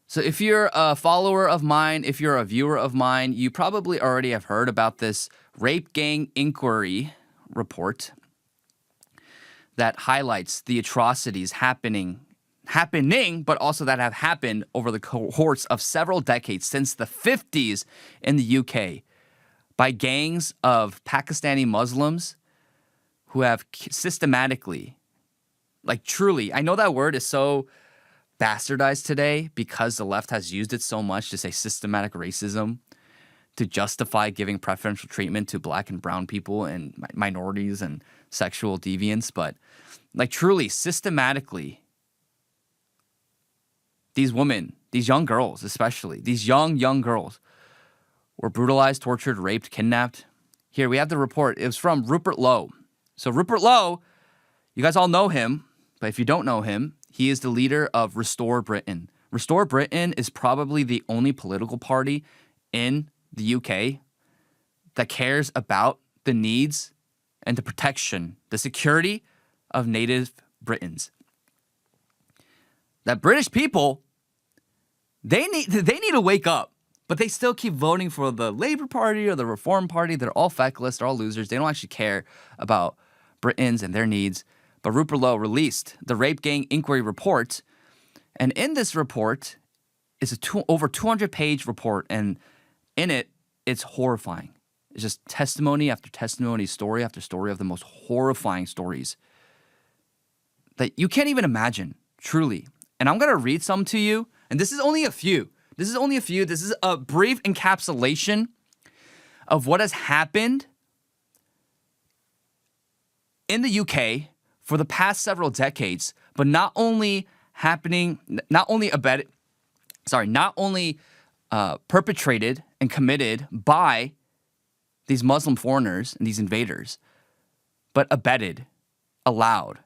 So if you're a follower of mine, if you're a viewer of mine, you probably already have heard about this rape gang inquiry report that highlights the atrocities happening, but also that have happened over the course of several decades since the 50s in the UK by gangs of Pakistani Muslims who have systematically, like truly, I know that word is so bastardized today because the left has used it so much to say systematic racism to justify giving preferential treatment to black and brown people and minorities and sexual deviants. But like truly, systematically, these women, these young girls especially, these young girls were brutalized, tortured, raped, kidnapped. Here we have the report. It was from Rupert Lowe. So Rupert Lowe, you guys all know him, but if you don't know him, he is the leader of Restore Britain. Restore Britain is probably the only political party in the UK that cares about the needs and the protection, the security of native Britons. That British people, they need to wake up, but they still keep voting for the Labour Party or the Reform Party. They're all feckless, they're all losers. They don't actually care about Britons and their needs. But Rupert Lowe released the Rape Gang Inquiry Report. And in this report is over 200-page report. And in it, it's horrifying. It's just testimony after testimony, story after story of the most horrifying stories that you can't even imagine, truly. And I'm going to read some to you. And this is only a few. This is a brief encapsulation of what has happened in the UK for the past several decades, but not only perpetrated and committed by these Muslim foreigners and these invaders, but abetted, allowed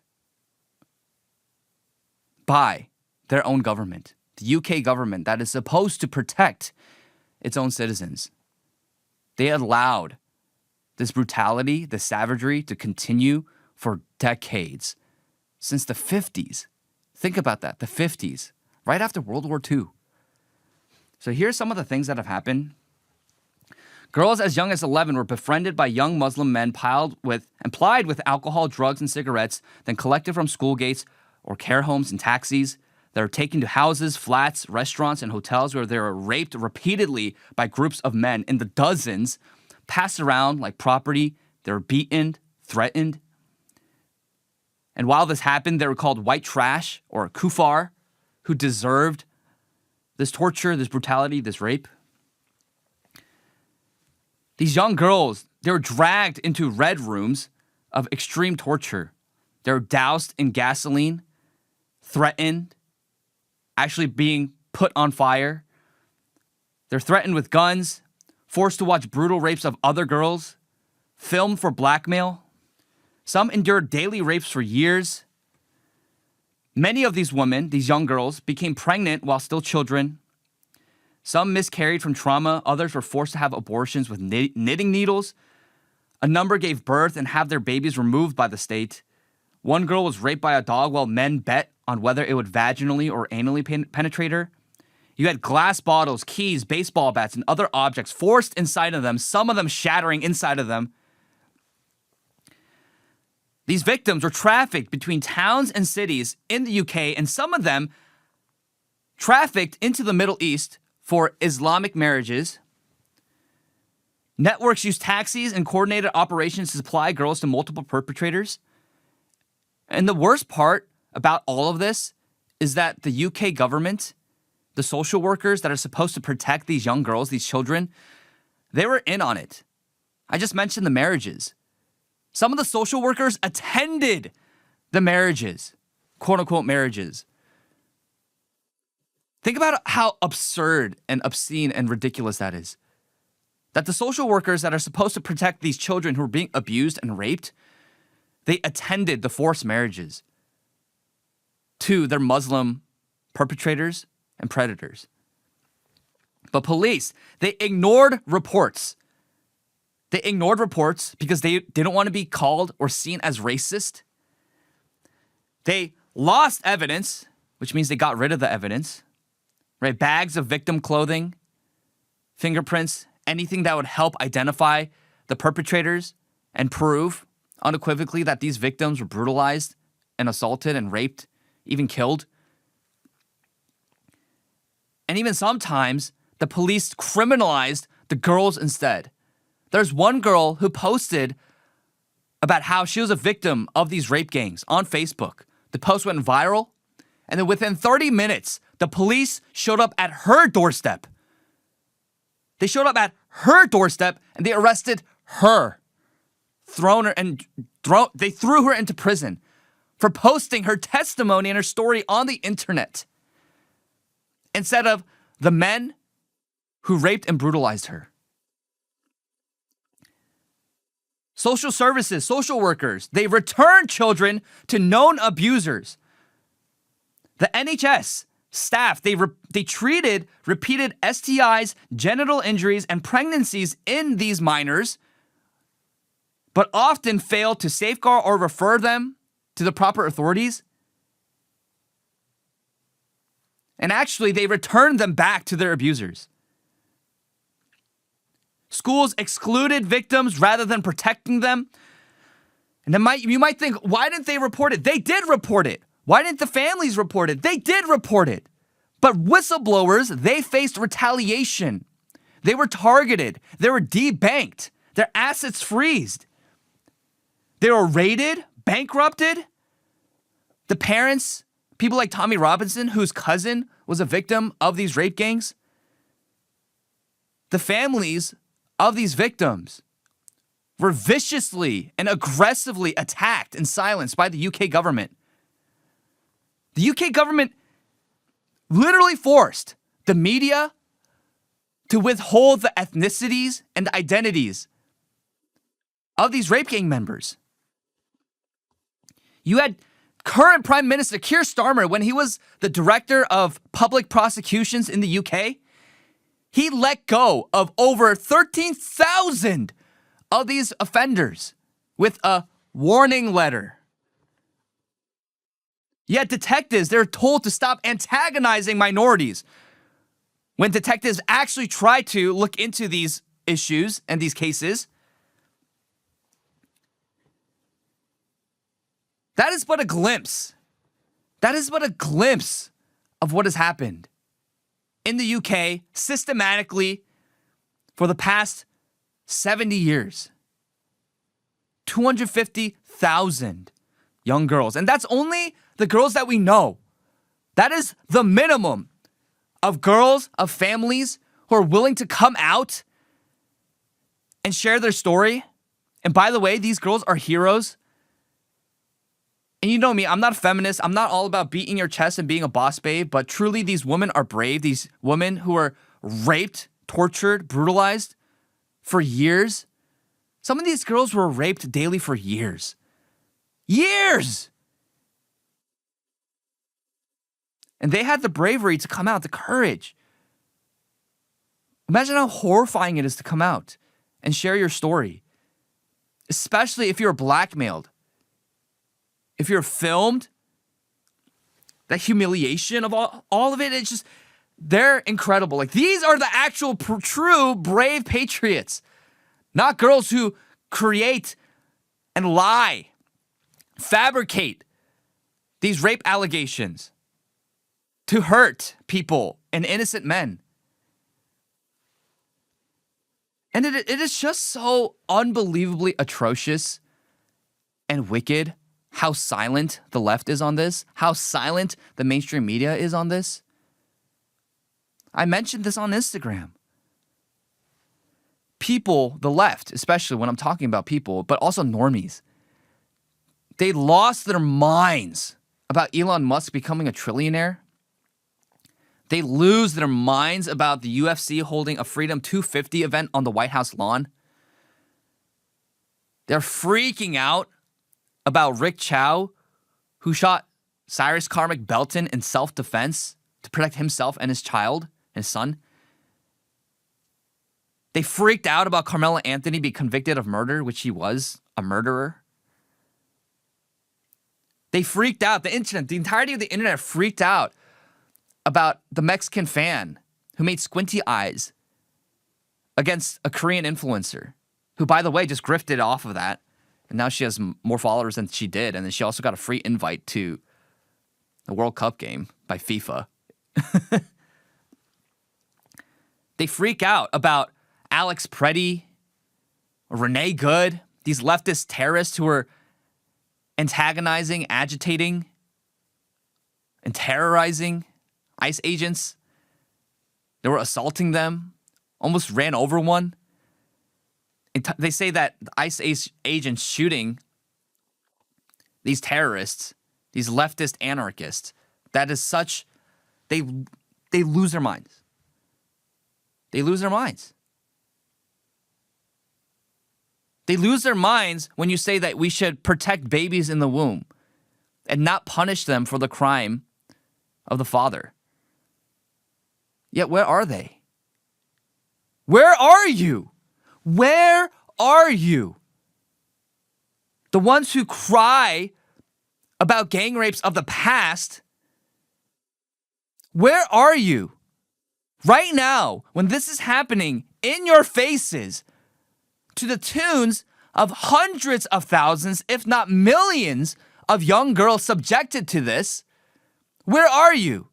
by their own government, the UK government that is supposed to protect its own citizens. They allowed this brutality, this savagery to continue for decades, since the 50s. Think about that, the 50s, right after World War II. So here's some of the things that have happened. Girls as young as 11 were befriended by young Muslim men plied with alcohol, drugs, and cigarettes, then collected from school gates or care homes and taxis. They were taken to houses, flats, restaurants, and hotels where they were raped repeatedly by groups of men in the dozens, passed around like property. They were beaten, threatened. And while this happened, they were called white trash or kuffar, who deserved this torture, this brutality, this rape. These young girls, they were dragged into red rooms of extreme torture. They were doused in gasoline, threatened, actually being put on fire. They're threatened with guns, forced to watch brutal rapes of other girls, filmed for blackmail. Some endured daily rapes for years. Many of these women, these young girls, became pregnant while still children. Some miscarried from trauma. Others were forced to have abortions with knitting needles. A number gave birth and had their babies removed by the state. One girl was raped by a dog while men bet on whether it would vaginally or anally penetrate her. You had glass bottles, keys, baseball bats, and other objects forced inside of them, some of them shattering inside of them. These victims were trafficked between towns and cities in the UK, and some of them trafficked into the Middle East for Islamic marriages. Networks used taxis and coordinated operations to supply girls to multiple perpetrators. And the worst part about all of this is that the UK government, the social workers that are supposed to protect these young girls, these children, they were in on it. I just mentioned the marriages. Some of the social workers attended the marriages, quote unquote marriages. Think about how absurd and obscene and ridiculous that is. That the social workers that are supposed to protect these children who are being abused and raped, they attended the forced marriages to their Muslim perpetrators and predators. But police, they ignored reports. They ignored reports because they didn't want to be called or seen as racist. They lost evidence, which means they got rid of the evidence, right? Bags of victim clothing, fingerprints, anything that would help identify the perpetrators and prove unequivocally that these victims were brutalized and assaulted and raped, even killed. And even sometimes the police criminalized the girls instead. There's one girl who posted about how she was a victim of these rape gangs on Facebook. The post went viral, and then within 30 minutes, the police showed up at her doorstep. They showed up at her doorstep and they arrested her. They threw her into prison for posting her testimony and her story on the internet instead of the men who raped and brutalized her. Social services, social workers, they return children to known abusers. The NHS staff, they treated repeated STIs, genital injuries, and pregnancies in these minors, but often failed to safeguard or refer them to the proper authorities. And actually, they returned them back to their abusers. Schools excluded victims rather than protecting them. And you might think, why didn't they report it? They did report it. Why didn't the families report it? They did report it. But whistleblowers, they faced retaliation. They were targeted. They were debanked. Their assets freezed. They were raided, bankrupted. The parents, people like Tommy Robinson, whose cousin was a victim of these rape gangs, the families of these victims were viciously and aggressively attacked and silenced by the UK government. The UK government literally forced the media to withhold the ethnicities and identities of these rape gang members. You had current Prime Minister Keir Starmer, when he was the director of public prosecutions in the UK, he let go of over 13,000 of these offenders with a warning letter. Yet detectives, they're told to stop antagonizing minorities. When detectives actually try to look into these issues and these cases, that is but a glimpse. That is but a glimpse of what has happened in the UK systematically for the past 70 years. 250,000 young girls. And that's only the girls that we know. That is the minimum of girls, of families who are willing to come out and share their story. And by the way, these girls are heroes. And you know me, I'm not a feminist. I'm not all about beating your chest and being a boss babe, but truly these women are brave. These women who are raped, tortured, brutalized for years. Some of these girls were raped daily for years. Years! And they had the bravery to come out, the courage. Imagine how horrifying it is to come out and share your story, especially if you're blackmailed. If you're filmed, that humiliation of all of it, it's just, they're incredible. Like, these are the actual true brave patriots, not girls who create and lie, fabricate these rape allegations to hurt people and innocent men. And it is just so unbelievably atrocious and wicked how silent the left is on this, how silent the mainstream media is on this. I mentioned this on Instagram. People, the left, especially when I'm talking about people, but also normies, they lost their minds about Elon Musk becoming a trillionaire. They lose their minds about the UFC holding a Freedom 250 event on the White House lawn. They're freaking out about Rick Chow, who shot Cyrus Carmick Belton in self-defense to protect himself and his child, his son. They freaked out about Carmelo Anthony being convicted of murder, which he was a murderer. They freaked out. The internet, the entirety of the internet freaked out about the Mexican fan who made squinty eyes against a Korean influencer who, by the way, just grifted off of that. And now she has more followers than she did. And then she also got a free invite to the World Cup game by FIFA. They freak out about Alex Preddy, Renee Good, these leftist terrorists who are antagonizing, agitating, and terrorizing ICE agents. They were assaulting them, almost ran over one. They say that the ICE agents shooting these terrorists, these leftist anarchists, that is such, they lose their minds. They lose their minds. They lose their minds when you say that we should protect babies in the womb and not punish them for the crime of the father. Yet where are they? Where are you? Where are you? The ones who cry about gang rapes of the past, where are you? Right now, when this is happening in your faces, to the tunes of hundreds of thousands, if not millions, of young girls subjected to this, where are you?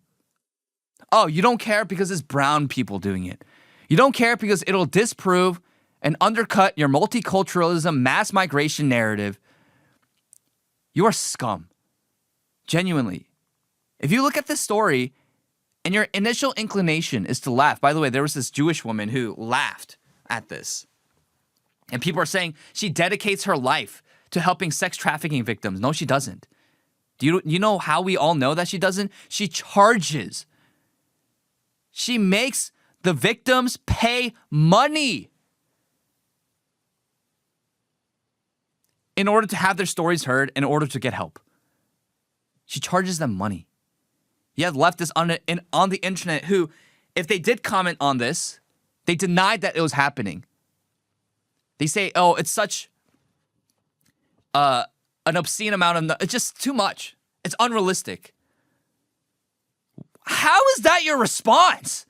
Oh, you don't care because it's brown people doing it. You don't care because it'll disprove and undercut your multiculturalism, mass migration narrative. You are scum. Genuinely. If you look at this story and your initial inclination is to laugh. By the way, there was this Jewish woman who laughed at this. And people are saying she dedicates her life to helping sex trafficking victims. No, she doesn't. Do you know how we all know that she doesn't? She charges. She makes the victims pay money in order to have their stories heard, in order to get help. She charges them money. You have leftists on the internet who, if they did comment on this, they denied that it was happening. They say, oh, it's such an obscene amount of... It's just too much. It's unrealistic. How is that your response?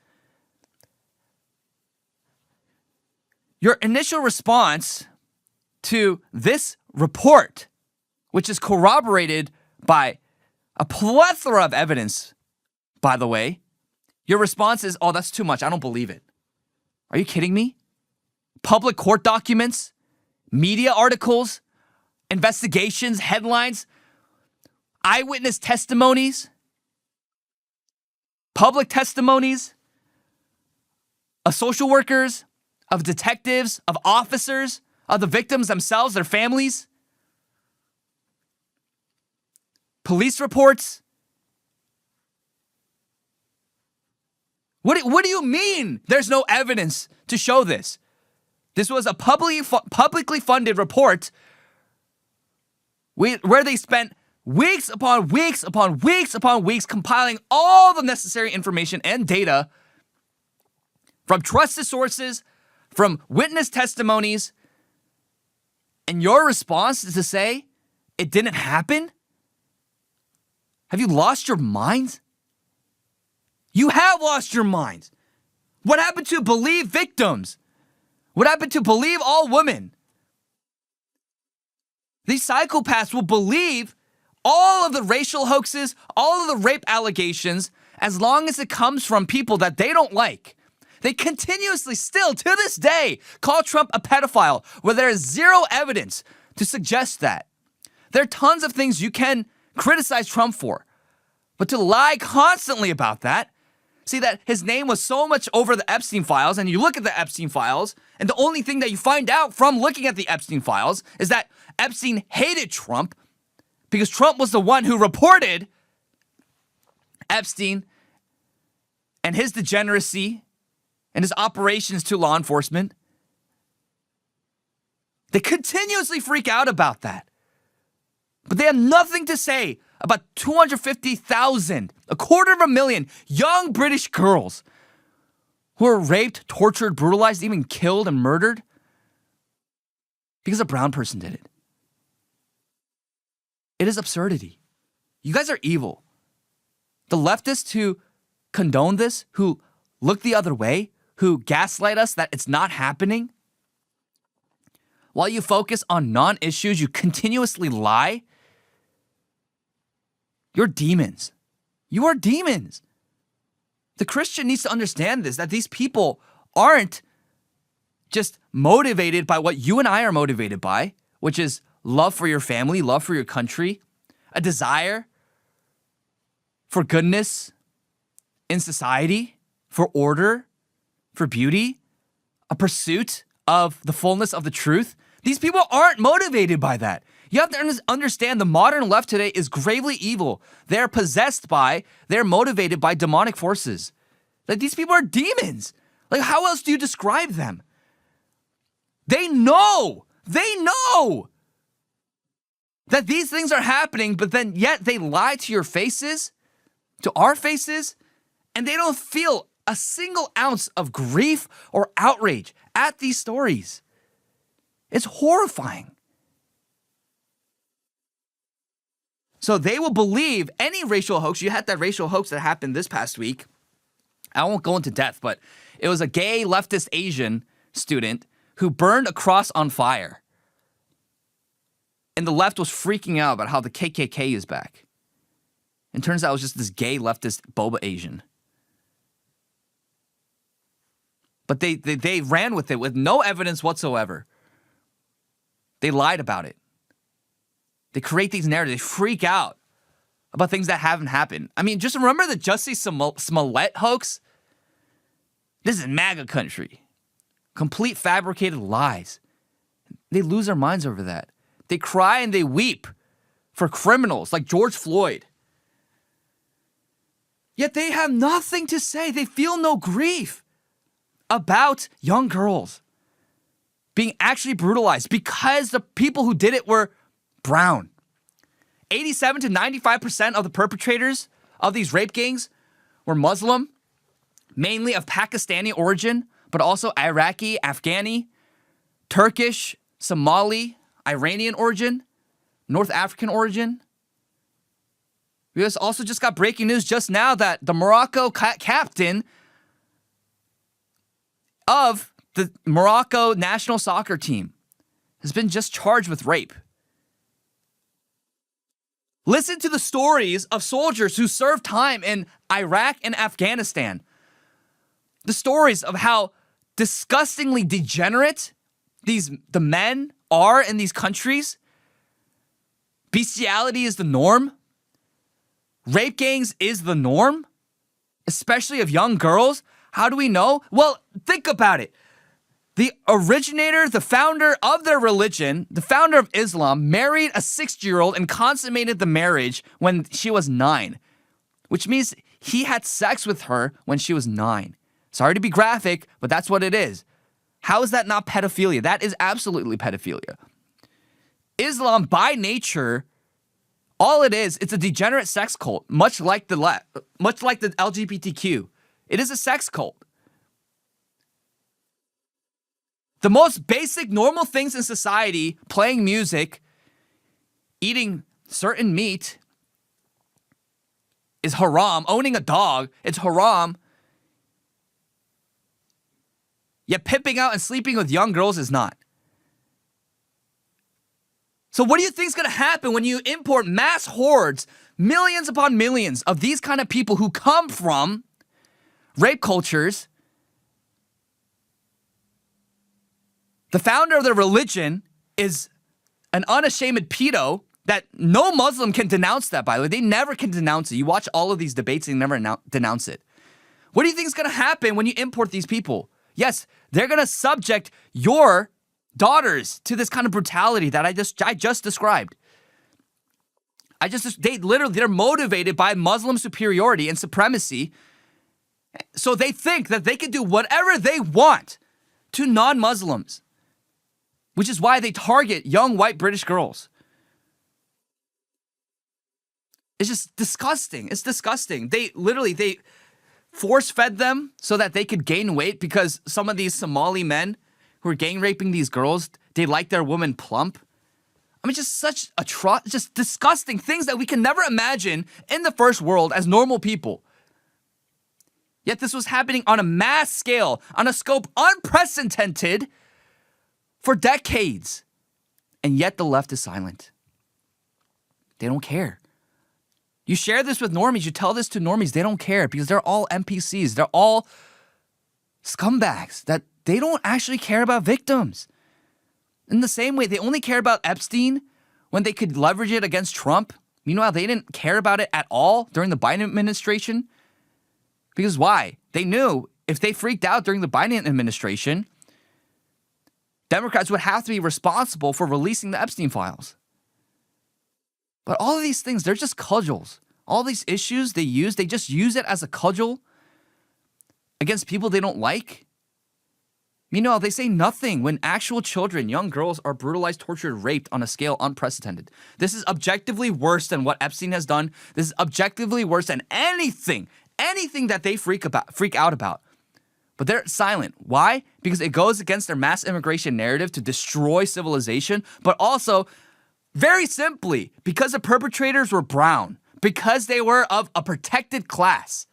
Your initial response to this report, which is corroborated by a plethora of evidence, by the way, your response is, oh, that's too much. I don't believe it. Are you kidding me? Public court documents, media articles, investigations, headlines, eyewitness testimonies, public testimonies of social workers, of detectives, of officers, of the victims themselves, their families, police reports. What do you mean there's no evidence to show this? This was a publicly funded report where they spent weeks upon weeks upon weeks upon weeks compiling all the necessary information and data from trusted sources, from witness testimonies, and your response is to say it didn't happen? Have you lost your mind? You have lost your mind. What happened to believe victims? What happened to believe all women? These psychopaths will believe all of the racial hoaxes, all of the rape allegations, as long as it comes from people that they don't like. They continuously still, to this day, call Trump a pedophile, where there is zero evidence to suggest that. There are tons of things you can criticize Trump for, but to lie constantly about that, see that his name was so much over the Epstein files, and you look at the Epstein files, and the only thing that you find out from looking at the Epstein files is that Epstein hated Trump because Trump was the one who reported Epstein and his degeneracy and his operations to law enforcement. They continuously freak out about that. But they have nothing to say about 250,000, 250,000 young British girls who were raped, tortured, brutalized, even killed and murdered because a brown person did it. It is absurdity. You guys are evil. The leftists who condone this, who look the other way, who gaslight us that it's not happening, while you focus on non-issues, you continuously lie, you're demons. You are demons. The Christian needs to understand this, that these people aren't just motivated by what you and I are motivated by, which is love for your family, love for your country, a desire for goodness in society, for order, for beauty, a pursuit of the fullness of the truth. These people aren't motivated by that. You have to understand the modern left today is gravely evil. They're possessed by, they're motivated by demonic forces. Like, these people are demons. Like, how else do you describe them? They know that these things are happening, but then yet they lie to your faces, to our faces, and they don't feel a single ounce of grief or outrage at these stories. It's horrifying. So they will believe any racial hoax. You had that racial hoax that happened this past week. I won't go into depth, but it was a gay leftist Asian student who burned a cross on fire. And the left was freaking out about how the KKK is back. And turns out it was just this gay leftist boba Asian. But they ran with it with no evidence whatsoever. They lied about it. They create these narratives. They freak out about things that haven't happened. I mean, just remember the Jussie Smollett hoax? This is MAGA country. Complete fabricated lies. They lose their minds over that. They cry and they weep for criminals like George Floyd. Yet they have nothing to say. They feel no grief about young girls being actually brutalized because the people who did it were brown. 87 to 95% of the perpetrators of these rape gangs were Muslim, mainly of Pakistani origin, but also Iraqi, Afghani, Turkish, Somali, Iranian origin, North African origin. We also just got breaking news just now that the Morocco captain of the Morocco national soccer team has been just charged with rape. Listen to the stories of soldiers who served time in Iraq and Afghanistan. The stories of how disgustingly degenerate the men are in these countries. Bestiality is the norm. Rape gangs is the norm, especially of young girls. How do we know? Well, think about it. The originator, the founder of their religion, the founder of Islam, married a 6-year-old and consummated the marriage when she was 9, which means he had sex with her when she was 9. Sorry to be graphic, but that's what it is. How is that not pedophilia? That is absolutely pedophilia. Islam, by nature, all it is, it's a degenerate sex cult, much like the LGBTQ. It is a sex cult. The most basic, normal things in society, playing music, eating certain meat, is haram. Owning a dog, it's haram. Yet pimping out and sleeping with young girls is not. So what do you think is going to happen when you import mass hordes, millions upon millions of these kind of people who come from rape cultures? The founder of their religion is an unashamed pedo that no Muslim can denounce that, by the way. They never can denounce it. You watch all of these debates, they never denounce it. What do you think is going to happen when you import these people? Yes, they're going to subject your daughters to this kind of brutality that I just described. They're motivated by Muslim superiority and supremacy. So they think that they can do whatever they want to non-Muslims, which is why they target young white British girls. It's just disgusting. It's disgusting. They force-fed them so that they could gain weight because some of these Somali men who are gang raping these girls, they like their women plump. I mean, just such just disgusting things that we can never imagine in the first world as normal people. Yet this was happening on a mass scale, on a scope unprecedented for decades. And yet the left is silent. They don't care. You share this with normies, you tell this to normies, they don't care because they're all NPCs. They're all scumbags that they don't actually care about victims. In the same way, they only care about Epstein when they could leverage it against Trump. Meanwhile, they didn't care about it at all during the Biden administration. Because why? They knew if they freaked out during the Biden administration, Democrats would have to be responsible for releasing the Epstein files. But all of these things, they're just cudgels. All these issues they just use it as a cudgel against people they don't like. Meanwhile, they say nothing when actual children, young girls, are brutalized, tortured, raped on a scale unprecedented. This is objectively worse than what Epstein has done. This is objectively worse than anything that they freak out about. But they're silent. Why? Because it goes against their mass immigration narrative to destroy civilization, but also, very simply, because the perpetrators were brown, because they were of a protected class.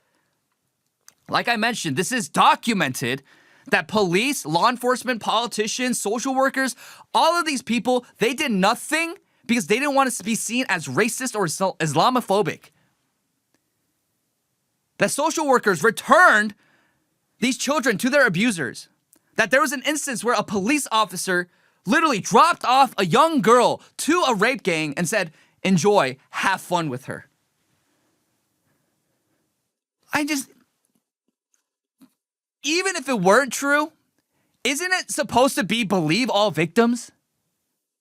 Like I mentioned, this is documented that police, law enforcement, politicians, social workers, all of these people, they did nothing because they didn't want to be seen as racist or Islamophobic. That social workers returned these children to their abusers. That there was an instance where a police officer literally dropped off a young girl to a rape gang and said, enjoy, have fun with her. Even if it weren't true, isn't it supposed to be believe all victims?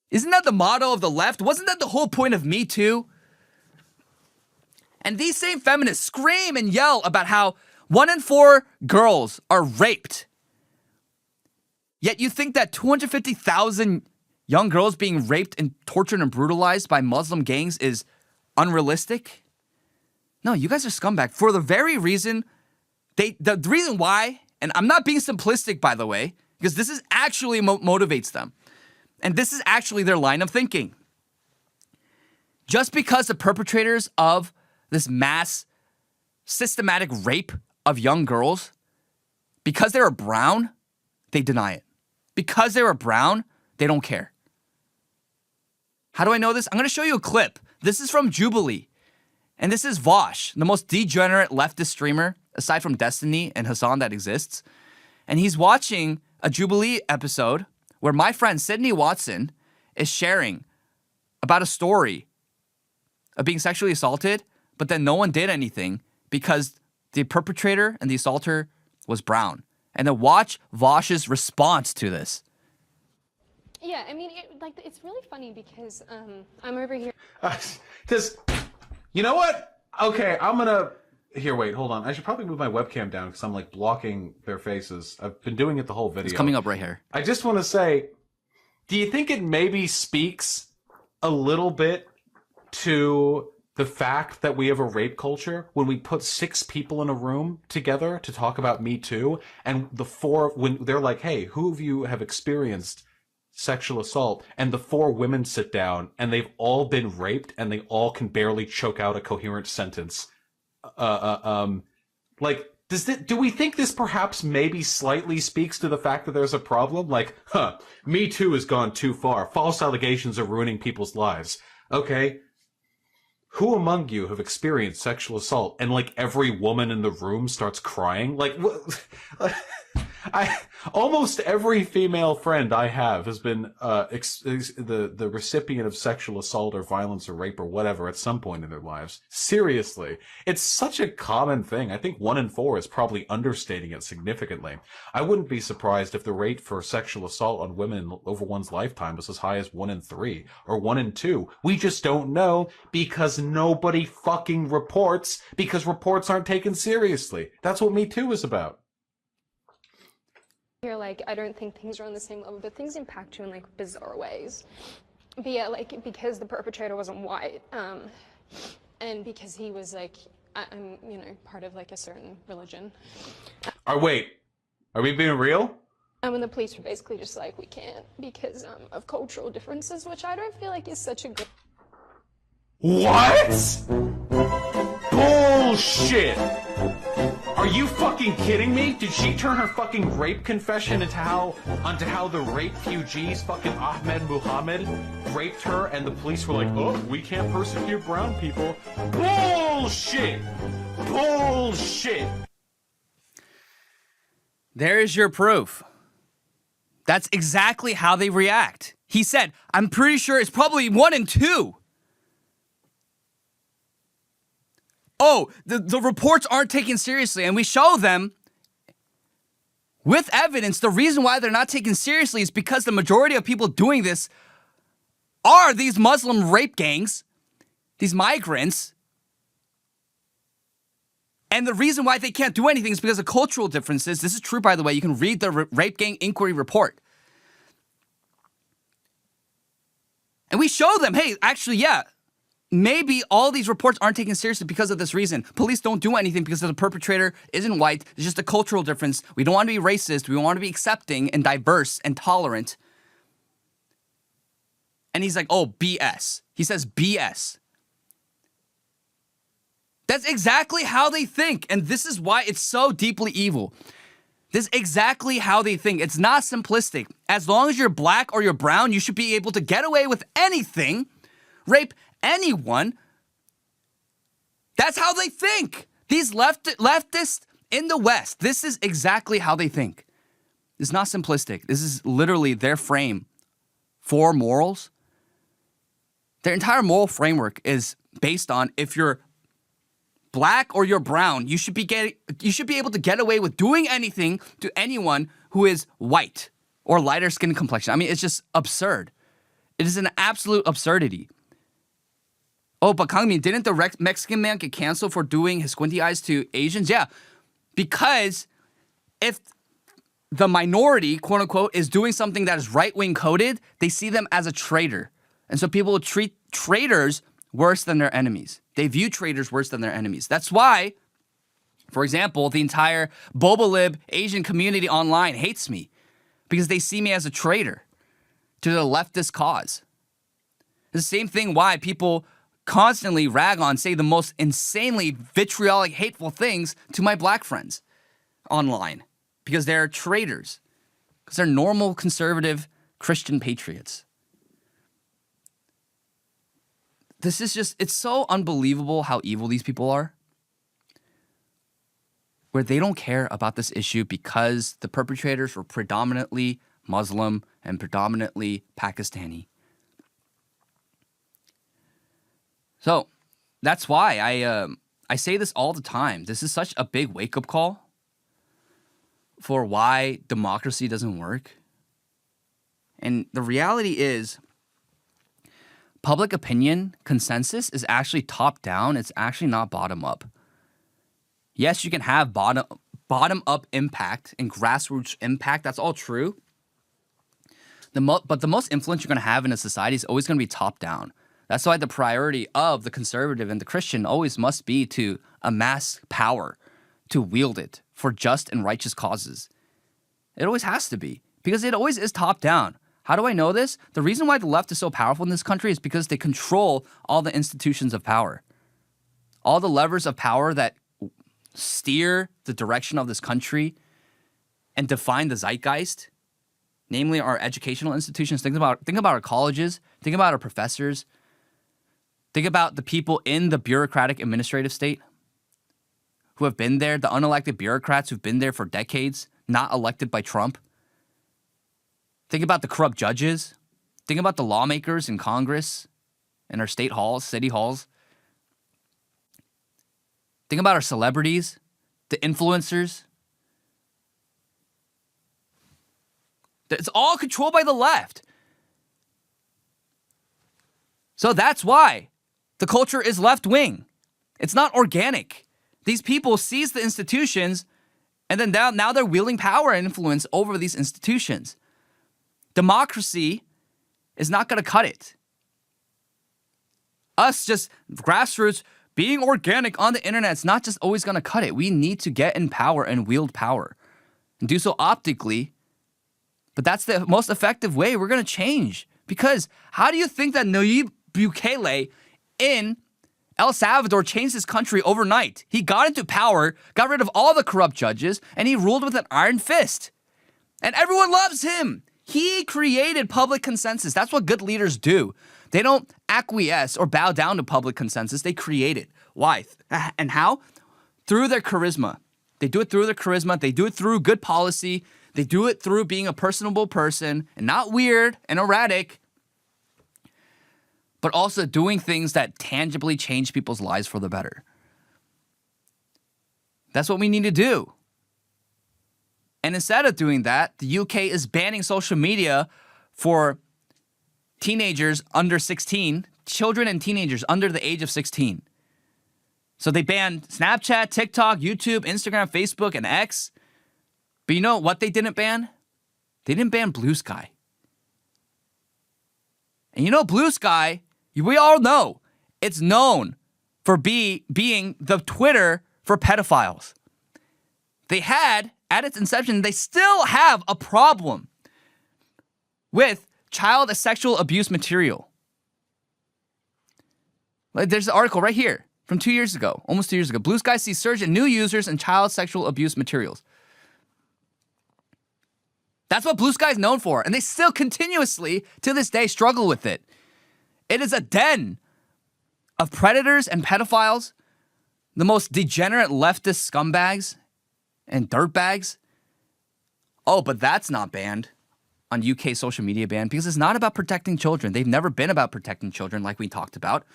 Isn't that the motto of the left? Wasn't that the whole point of Me Too? And these same feminists scream and yell about how 1 in 4 girls are raped. Yet you think that 250,000 young girls being raped and tortured and brutalized by Muslim gangs is unrealistic? No, you guys are scumbag for the very reason the reason why, and I'm not being simplistic, by the way, because this is actually motivates them. And this is actually their line of thinking. Just because the perpetrators of this mass systematic rape of young girls, because they were brown, they deny it. Because they were brown, they don't care. How do I know this? I'm going to show you a clip. This is from Jubilee. And this is Vosh, the most degenerate leftist streamer, aside from Destiny and Hassan, that exists. And he's watching a Jubilee episode where my friend Sydney Watson is sharing about a story of being sexually assaulted, but then no one did anything because the perpetrator and the assaulter was brown. And then watch Vosh's response to this. Yeah, I mean, it's really funny because I'm over here. You know what? Okay, I'm gonna... Here, wait, hold on. I should probably move my webcam down because I'm, like, blocking their faces. I've been doing it the whole video. It's coming up right here. I just want to say, do you think it maybe speaks a little bit to the fact that we have a rape culture when we put 6 people in a room together to talk about Me Too, and when they're like, hey, who of you have experienced sexual assault, and the 4 women sit down and they've all been raped and they all can barely choke out a coherent sentence. Like, do we think this perhaps maybe slightly speaks to the fact that there's a problem? Like, Me Too has gone too far. False allegations are ruining people's lives. Okay. Who among you have experienced sexual assault? And, like, every woman in the room starts crying? Like, almost every female friend I have has been the recipient of sexual assault or violence or rape or whatever at some point in their lives. Seriously. It's such a common thing. I think 1 in 4 is probably understating it significantly. I wouldn't be surprised if the rate for sexual assault on women over one's lifetime was as high as 1 in 3 or 1 in 2. We just don't know because nobody fucking reports, because reports aren't taken seriously. That's what Me Too is about. Here, like, I don't think things are on the same level, but things impact you in, like, bizarre ways. But yeah, like, because the perpetrator wasn't white, and because he was, like, you know, part of, like, a certain religion. Wait, are we being real? And the police were basically just like, we can't because of cultural differences, which I don't feel like is such a good... What? Bullshit! Are you fucking kidding me? Did she turn her fucking rape confession onto how the rape refugees, fucking Ahmed Muhammad, raped her and the police were like, oh, we can't persecute brown people? Bullshit! Bullshit! There is your proof. That's exactly how they react. He said, I'm pretty sure it's probably 1 and 2. Oh, the reports aren't taken seriously, and we show them with evidence. The reason why they're not taken seriously is because the majority of people doing this are these Muslim rape gangs, these migrants. And the reason why they can't do anything is because of cultural differences. This is true, by the way. You can read the Rape Gang Inquiry Report. And we show them, hey, actually, yeah, maybe all these reports aren't taken seriously because of this reason. Police don't do anything because the perpetrator isn't white. It's just a cultural difference. We don't want to be racist. We want to be accepting and diverse and tolerant. And he's like, oh, BS. He says BS. That's exactly how they think. And this is why it's so deeply evil. This is exactly how they think. It's not simplistic. As long as you're black or you're brown, you should be able to get away with anything, rape anyone. That's how they think. These leftists in the West, this is exactly how they think. It's not simplistic. This is literally their frame for morals. Their entire moral framework is based on if you're black or you're brown, you should be able to get away with doing anything to anyone who is white or lighter skin complexion. I mean, it's just absurd. It is an absolute absurdity. Oh, but Kangmin, didn't the Mexican man get canceled for doing his squinty eyes to Asians? Yeah, because if the minority, quote unquote, is doing something that is right-wing coded, they see them as a traitor. And so people will treat traitors worse than their enemies. They view traitors worse than their enemies. That's why, for example, the entire Bobalib Asian community online hates me because they see me as a traitor to the leftist cause. It's the same thing why people constantly rag on, say the most insanely vitriolic, hateful things to my black friends online because they're traitors, because they're normal, conservative, Christian patriots. This is just, it's so unbelievable how evil these people are, where they don't care about this issue because the perpetrators were predominantly Muslim and predominantly Pakistani. So that's why I say this all the time. This is such a big wake-up call for why democracy doesn't work. And the reality is, public opinion consensus is actually top down. It's actually not bottom up. Yes, you can have bottom up impact and grassroots impact. That's all true. But the most influence you're going to have in a society is always going to be top down. That's why the priority of the conservative and the Christian always must be to amass power, to wield it for just and righteous causes. It always has to be, because it always is top down. How do I know this? The reason why the left is so powerful in this country is because they control all the institutions of power. All the levers of power that steer the direction of this country and define the zeitgeist, namely our educational institutions. Think about our colleges. Think about our professors. Think about the people in the bureaucratic administrative state who have been there, the unelected bureaucrats who've been there for decades, not elected by Trump. Think about the corrupt judges. Think about the lawmakers in Congress and our state halls, city halls. Think about our celebrities, the influencers. It's all controlled by the left. So that's why the culture is left-wing. It's not organic. These people seize the institutions, and then now they're wielding power and influence over these institutions. Democracy is not going to cut it. Us just grassroots being organic on the internet is not just always going to cut it. We need to get in power and wield power and do so optically. But that's the most effective way we're going to change. Because how do you think that Nayib Bukele in El Salvador changed his country overnight. He got into power, got rid of all the corrupt judges, and he ruled with an iron fist. And everyone loves him. He created public consensus. That's what good leaders do. They don't acquiesce or bow down to public consensus. They create it. Why? And how? Through their charisma. They do it through their charisma. They do it through good policy. They do it through being a personable person and not weird and erratic, but also doing things that tangibly change people's lives for the better. That's what we need to do. And instead of doing that, the UK is banning social media for teenagers under 16, children and teenagers under the age of 16. So they banned Snapchat, TikTok, YouTube, Instagram, Facebook, and X. But you know what they didn't ban? They didn't ban Blue Sky. And you know Blue Sky, we all know, it's known for being the Twitter for pedophiles. They had, at its inception, they still have a problem with child sexual abuse material. Like, there's an article right here from 2 years ago, almost 2 years ago. Blue Sky sees surge in new users and child sexual abuse materials. That's what Blue Sky is known for, and they still continuously, to this day, struggle with it. It is a den of predators and pedophiles, the most degenerate leftist scumbags and dirtbags. Oh, but that's not banned on UK social media ban because it's not about protecting children. They've never been about protecting children like we talked about.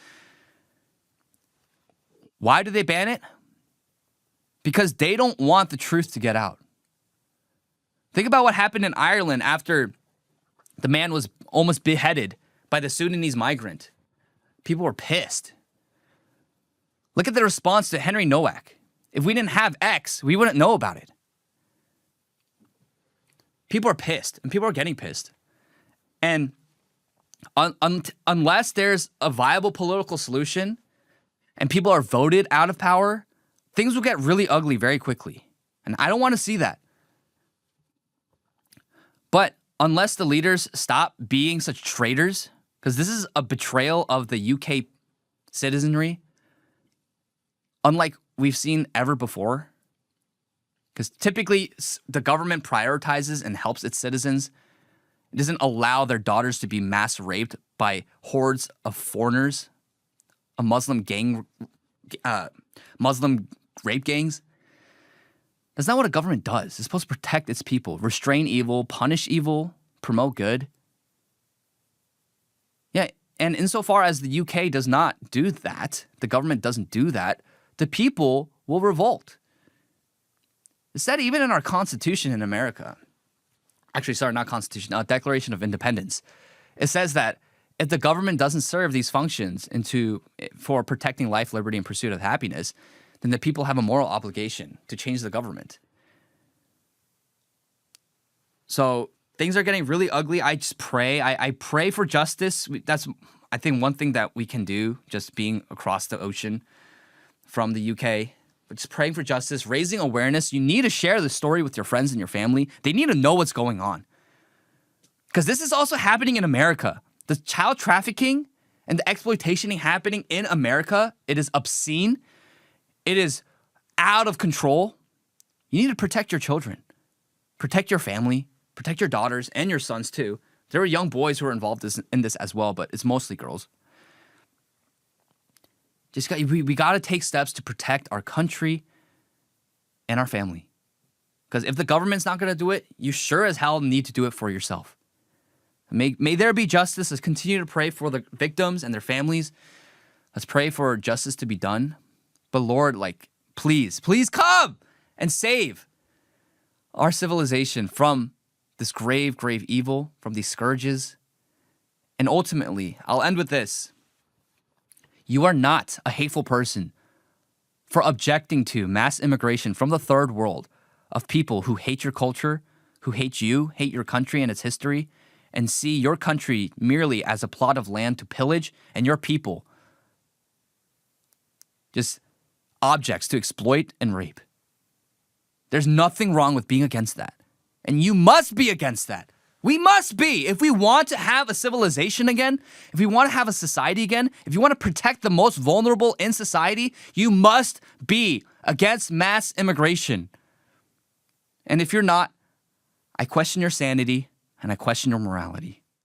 Why do they ban it? Because they don't want the truth to get out. Think about what happened in Ireland after the man was almost beheaded by the Sudanese migrant. People were pissed. Look at the response to Henry Nowak. If we didn't have X, we wouldn't know about it. People are pissed, and people are getting pissed. And unless there's a viable political solution and people are voted out of power, things will get really ugly very quickly. And I don't want to see that. But unless the leaders stop being such traitors, because this is a betrayal of the UK citizenry, unlike we've seen ever before, because typically the government prioritizes and helps its citizens. It doesn't allow their daughters to be mass raped by hordes of foreigners, a Muslim rape gangs. That's not what a government does. It's supposed to protect its people, restrain evil, punish evil, promote good. Yeah, and insofar as the UK does not do that, the government doesn't do that, the people will revolt. It's said even in our Constitution in America. Actually, sorry, not Constitution, Declaration of Independence. It says that if the government doesn't serve these functions for protecting life, liberty, and pursuit of happiness, then the people have a moral obligation to change the government. So things are getting really ugly. I just pray. I pray for justice. That's, I think, one thing that we can do, just being across the ocean from the UK. But just praying for justice, raising awareness. You need to share the story with your friends and your family. They need to know what's going on. Because this is also happening in America. The child trafficking and the exploitation happening in America, it is obscene. It is out of control. You need to protect your children. Protect your family. Protect your daughters and your sons too. There are young boys who are involved in this as well, but it's mostly girls. We got to take steps to protect our country and our family. Because if the government's not going to do it, you sure as hell need to do it for yourself. May there be justice. Let's continue to pray for the victims and their families. Let's pray for justice to be done. But Lord, please come and save our civilization from this grave, grave evil, from these scourges. And ultimately, I'll end with this. You are not a hateful person for objecting to mass immigration from the third world of people who hate your culture, who hate you, hate your country and its history, and see your country merely as a plot of land to pillage and your people just objects to exploit and rape. There's nothing wrong with being against that. And you must be against that. We must be. If we want to have a civilization again, if we want to have a society again, if you want to protect the most vulnerable in society, you must be against mass immigration. And if you're not, I question your sanity and I question your morality.